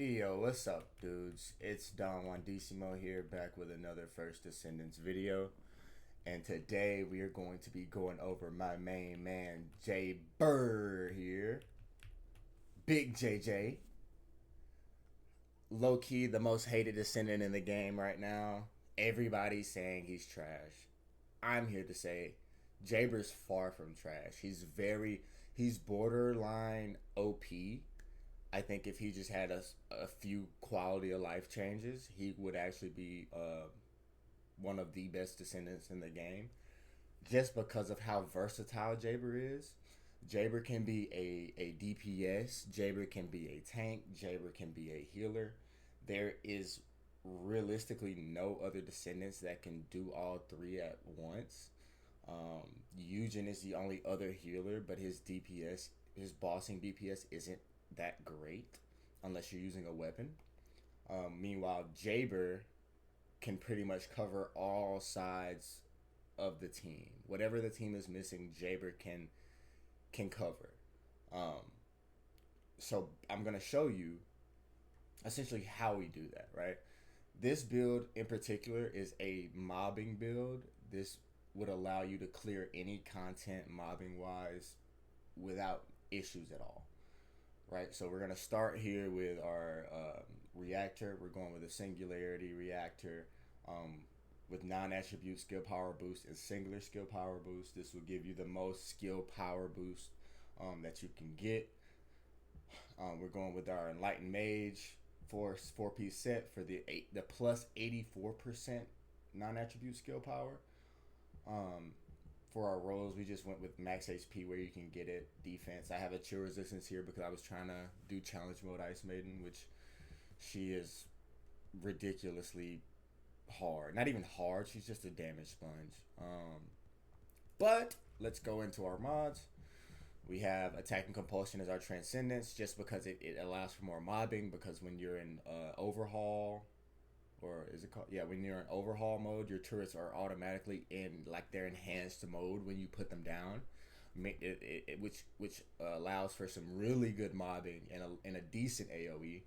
Yo, what's up, dudes? It's Don Juan Decimo here, back with another First Descendants video. And today we are going to be going over my main man, Jayburrrrrrr here. Big JJ. Low key, the most hated descendant in the game right now. Everybody's saying he's trash. I'm here to say Jayber's far from trash. He's borderline OP. I think if he just had a few quality of life changes, he would actually be one of the best descendants in the game. Just because of how versatile Jayber is. Jayber can be a DPS, Jayber can be a tank, Jayber can be a healer. There is realistically no other descendants that can do all three at once. Eugen is the only other healer, but his bossing DPS isn't that great unless you're using a weapon. Meanwhile, Jayber can pretty much cover all sides of the team. Whatever the team is missing, Jayber can cover. Um, so I'm gonna show you essentially how we do that, right? This build in particular is a mobbing build. This would allow you to clear any content mobbing wise without issues at all, right? So we're gonna start here with our reactor. We're going with a singularity reactor with non-attribute skill power boost and singular skill power boost. This will give you the most skill power boost that you can get. We're going with our enlightened mage four-piece set for the plus 84% non-attribute skill power. For our rolls, we just went with max HP where you can get it. Defense, I have a chill resistance here because I was trying to do challenge mode Ice Maiden, which she is ridiculously hard. Not even hard, she's just a damage sponge. But let's go into our mods. We have attacking compulsion as our transcendence, just because it allows for more mobbing. Because when you're in overhaul, or is it called? Yeah, when you're in overhaul mode, your turrets are automatically in like their enhanced mode when you put them down, which allows for some really good mobbing and a decent AOE.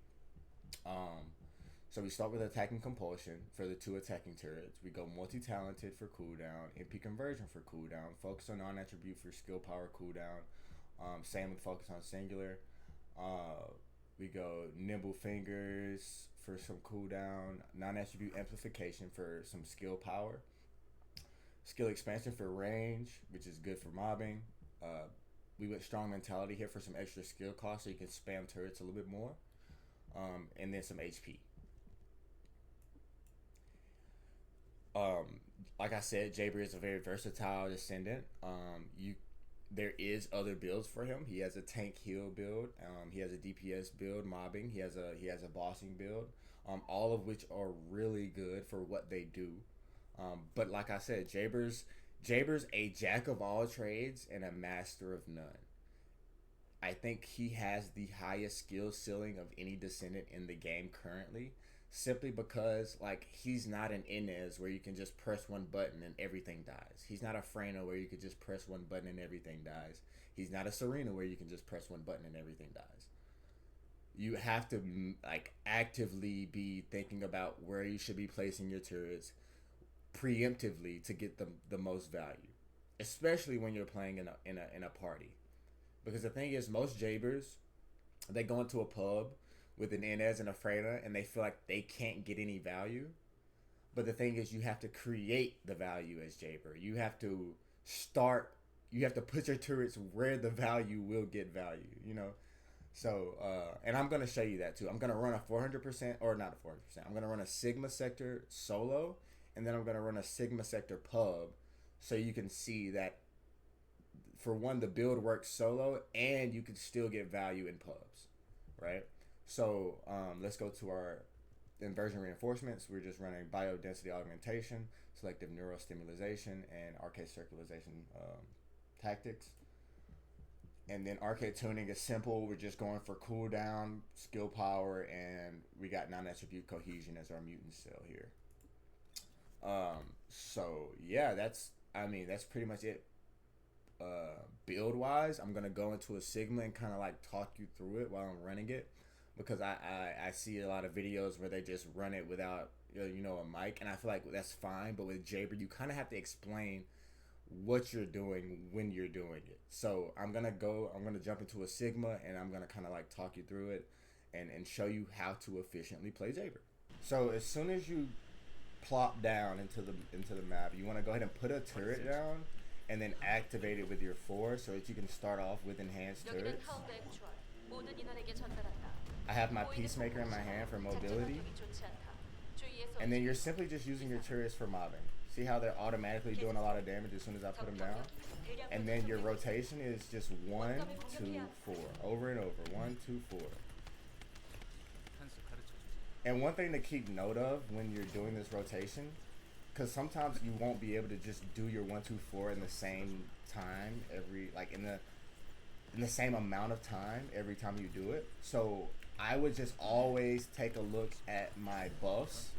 So we start with attacking compulsion for the two attacking turrets. We go multi-talented for cooldown, MP conversion for cooldown, focus on non-attribute for skill power cooldown. Same with focus on singular. We go nimble fingers for some cooldown, non-attribute amplification for some skill power, skill expansion for range, which is good for mobbing. We went strong mentality here for some extra skill cost so you can spam turrets a little bit more. And then some HP. Like I said, Jayber is a very versatile descendant. There is other builds for him. He has a tank heal build. He has a DPS build, mobbing. He has a bossing build. All of which are really good for what they do. But like I said, Jayber's a jack of all trades and a master of none. I think he has the highest skill ceiling of any descendant in the game currently, simply because like he's not an Inez where you can just press one button and everything dies. He's not a Freyna where you can just press one button and everything dies. He's not a Serena where you can just press one button and everything dies. You have to like actively be thinking about where you should be placing your turrets preemptively to get the most value, especially when you're playing in a party. Because the thing is, most Jaybers, they go into a pub with an Inez and a Freyna, and they feel like they can't get any value. But the thing is, you have to create the value as Jayber. You have to start. You have to put your turrets where the value will get value. You know. So, and I'm gonna show you that too. I'm gonna run a 400% or not a 400%. I'm gonna run a Sigma Sector solo, and then I'm gonna run a Sigma Sector pub, so you can see that for one, the build works solo, and you can still get value in pubs, right? So let's go to our inversion reinforcements. We're just running biodensity augmentation, selective neurostimulation, and arcade circulation tactics. And then arcade tuning is simple. We're just going for cooldown, skill power, and we got non-attribute cohesion as our mutant cell here. So yeah, that's pretty much it. Build wise, I'm gonna go into a Sigma and kind of like talk you through it while I'm running it. because I see a lot of videos where they just run it without a mic, and I feel like that's fine. But with Jayber, you kind of have to explain what you're doing when you're doing it. So I'm gonna jump into a Sigma, and I'm gonna kind of like talk you through it, and show you how to efficiently play Jayber. So as soon as you plop down into the map, you want to go ahead and put a turret down, and then activate it with your 4 so that you can start off with enhanced turrets. I have my Peacemaker in my hand for mobility, and then you're simply just using your turrets for mobbing. See how they're automatically doing a lot of damage as soon as I put them down? And then your rotation is just 1, 2, 4, over and over, 1, 2, 4. And one thing to keep note of when you're doing this rotation, because sometimes you won't be able to just do your 1, 2, 4 in the same time in the same amount of time every time you do it. So I would just always take a look at my buffs,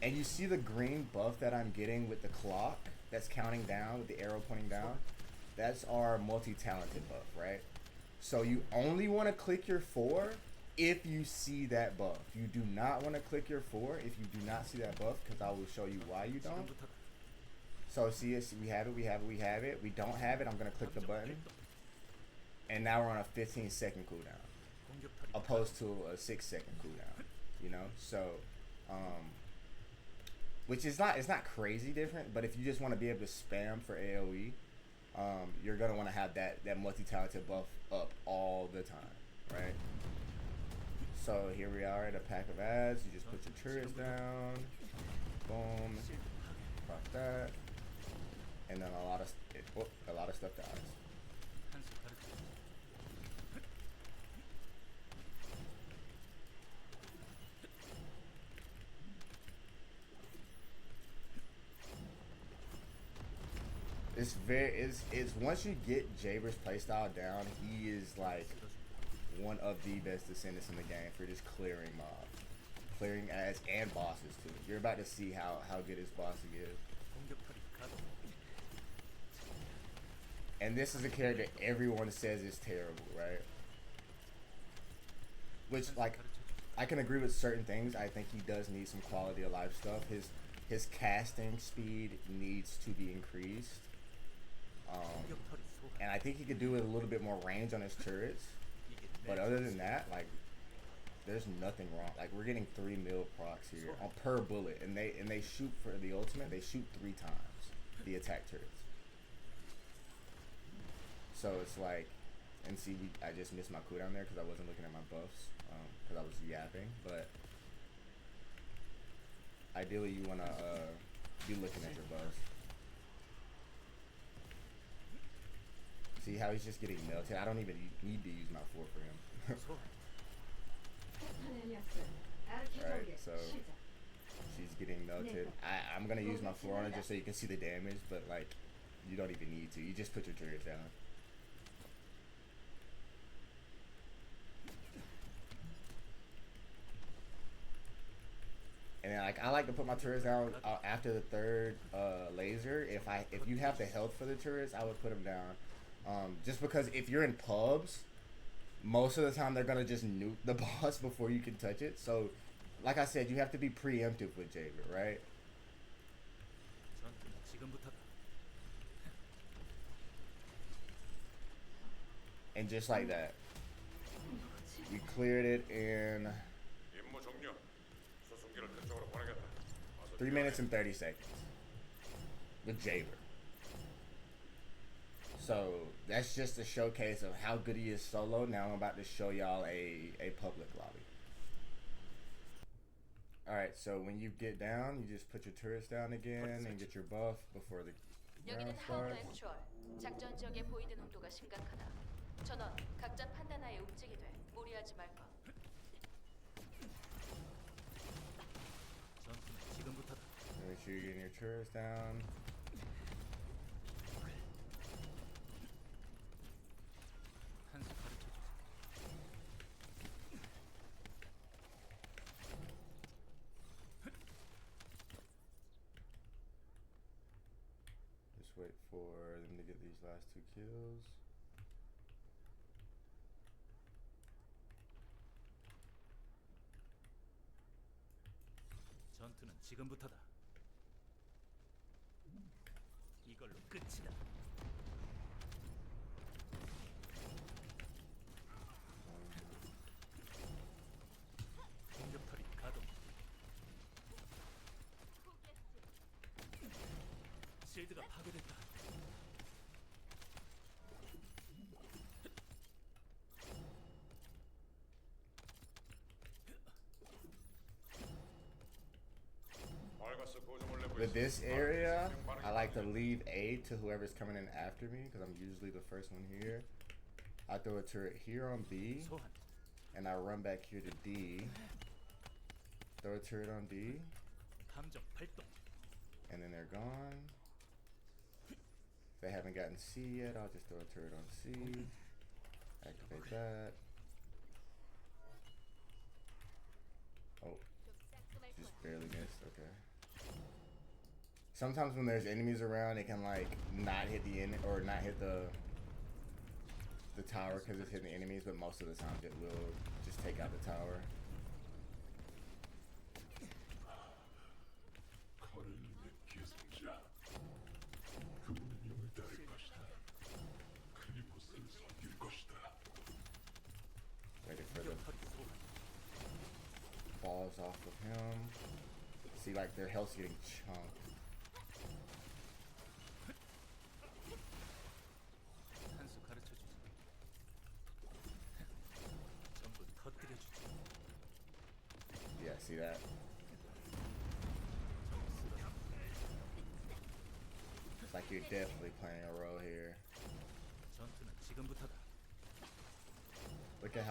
and you see the green buff that I'm getting with the clock that's counting down with the arrow pointing down. That's our multi-talented buff, right? So you only want to click your 4 if you see that buff. You do not want to click your 4 if you do not see that buff, because I will show you why you don't. So see, we have it, we have it. We don't have it, I'm going to click the button. And now we're on a 15-second cooldown, opposed to a 6-second cooldown, So, which is it's not crazy different, but if you just want to be able to spam for AoE, you're going to want to have that multi-talented buff up all the time, right? So here we are at a pack of ads. You just put your turrets down, boom, proc that, and then a lot of stuff dies. It's once you get Jayber's playstyle down, he is like one of the best descendants in the game for just clearing mobs, clearing ads and bosses too. You're about to see how good his bossing is. And this is a character everyone says is terrible, right? Which, like, I can agree with certain things. I think he does need some quality of life stuff. His casting speed needs to be increased. And I think he could do with a little bit more range on his turrets. But other than that, like, there's nothing wrong. Like, we're getting 3 mil procs here per bullet, and they shoot for the ultimate. They shoot 3 times the attack turrets. So it's like, and see, I just missed my cooldown there because I wasn't looking at my buffs, because I was yapping. But ideally, you wanna be looking at your buffs. See how he's just getting melted? I don't even need to use my 4 for him. Right, so she's getting melted. I'm gonna use my 4 on her just so you can see the damage, but like, you don't even need to. You just put your turrets down. And then, like, I like to put my turrets down after the 3rd laser. If you have the health for the turrets, I would put them down. Just because if you're in pubs, most of the time they're gonna just nuke the boss before you can touch it. So, like I said, you have to be preemptive with Jayber, right? And just like that, we cleared it in 3 minutes and 30 seconds with Jayber. So that's just a showcase of how good he is solo. Now I'm about to show y'all a public lobby. Alright, so when you get down, you just put your turrets down again and get your buff before the round starts. 작전 지역에 보이드 농도가 심각하다. 전원, 각자 판단하에 움직이되 무리하지 말것. Make sure you're getting your turrets down. Just wait for them to get these last 2 kills. 지금부터다. 이걸로 끝이다. 공격털이 가동. 실드가 파괴됐다. With this area, I like to leave A to whoever's coming in after me because I'm usually the first one here. I throw a turret here on B, 소환. and I run back here to D. Throw a turret on D, 함정 발동. and then they're gone. If they haven't gotten C yet, I'll just throw a turret on C. Activate that. Oh, just barely missed. Okay. Sometimes when there's enemies around, it can like not hit the or not hit the tower because it's hitting the enemies, but most of the time it will just take out the tower. Waiting for the balls off of him. See, like their health's getting chunked. 한수 가르쳐 주지. 전부 터뜨려 주지. Yeah, see that? It's like you're definitely playing a role here. 전투는 지금부터다. Look at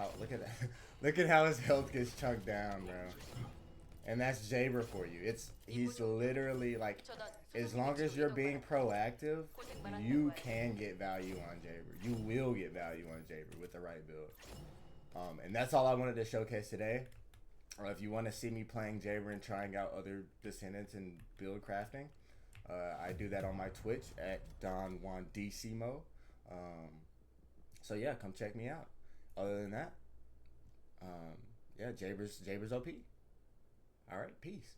look at how his health gets chunked down, bro. And that's Jayber for you. He's literally like, as long as you're being proactive, you can get value on Jayber. You will get value on Jayber with the right build. And that's all I wanted to showcase today. If you want to see me playing Jayber and trying out other descendants and build crafting, I do that on my Twitch at Don Juan Decimo. So yeah, come check me out. Other than that, yeah, Jayber's OP. All right, peace.